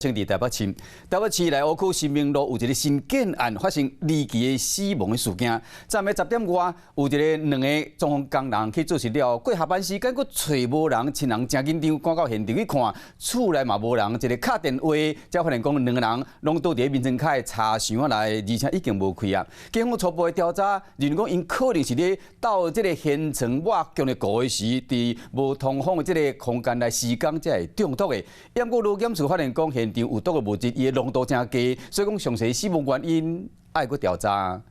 正伫台北市。台北市内湖区新明路有一个新建案发生离奇的死亡的事件。昨暝10点外，有一个2个装潢工人去做事了，过下班时间，佫找无人，亲人真紧张，赶到现场去看，厝内嘛无人，一个敲电话，才发现讲2个人拢倒伫民生卡的茶箱内，而且已经无开啊。警方初步的调查，认为讲因可能是咧到这个现场挖强的故的时，伫无通风的这个空间内施工才会中毒的。验过路检署发现讲现场有毒的物质，伊的浓度真低，所以讲详细死亡原因爱搁调查。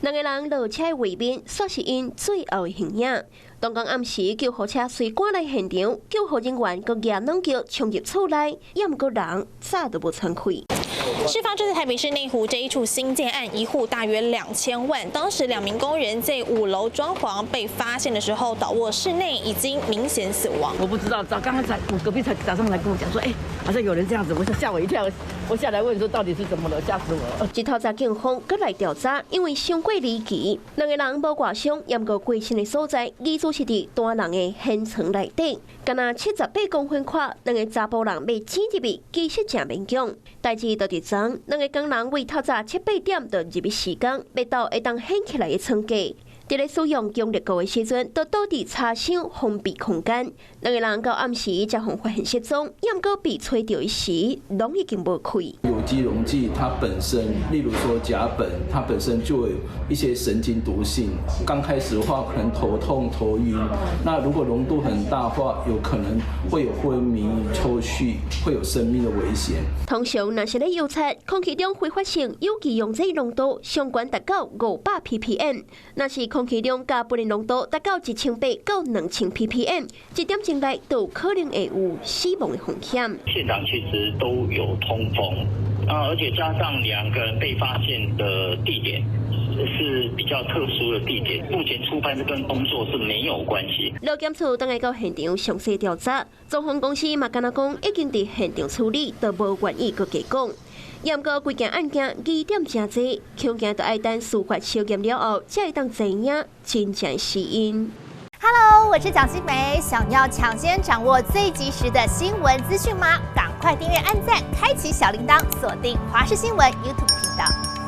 2个人落车位面，煞是因最后的形影。当天暗时，救护车随赶来现场，救护人员佮举冷桥冲入厝内，也毋过人早都无喘气。 事发在台北市内湖这一处新建案，一户大约2000万。当时2名工人在5楼装潢被发现的时候，倒卧室内，已经明显死亡。我不知道，刚刚我隔壁早上才跟我讲说，好像有人这样子，我吓我一跳，我下来问说到底是怎么了，吓死我了。日头早警方搁来调查，因为伤过离奇，2个人无外伤，也毋过过身的所在，疑似是伫单人的现场内底。敢若78公分宽，2个查甫人被挤入去，其实真勉强。代志就伫昨2个工人为透早7、8点就入去施工，要到会当掀起来的床架。 伫咧使用强力胶的时阵，都倒伫茶箱封闭空间。2个人到暗时才互发现失踪，也毋过被找到的时，拢已经无开。有机溶剂它本身，例如说甲苯，它本身就有一些神经毒性。刚开始的话，可能头痛、头晕。那如果浓度很大的话，有可能会有昏迷、抽搐，会有生命的危险。通常若是咧油测，空气中挥发性有机溶剂浓度上悬达到500 ppm， 若是空气中加苯的浓度达到1800到2000 ppm， 1点钟内都有可能会有死亡的风险。现场其实都有通风，而且加上2个人被发现的地点是比较特殊的地点，目前初判这跟工作是没有关系。路检署等下到现场详细调查，装潢公司嘛敢若讲已经伫现场处理，都无愿意搁加讲。 也毋过，规件案件疑点真多，恐惊都爱等司法修验了后，才会当知影真正死因。Hello， 我是蒋欣梅，想要抢先掌握最及时的新闻资讯吗？赶快订阅、按赞、开启小铃铛，锁定华视新闻 YouTube 频道。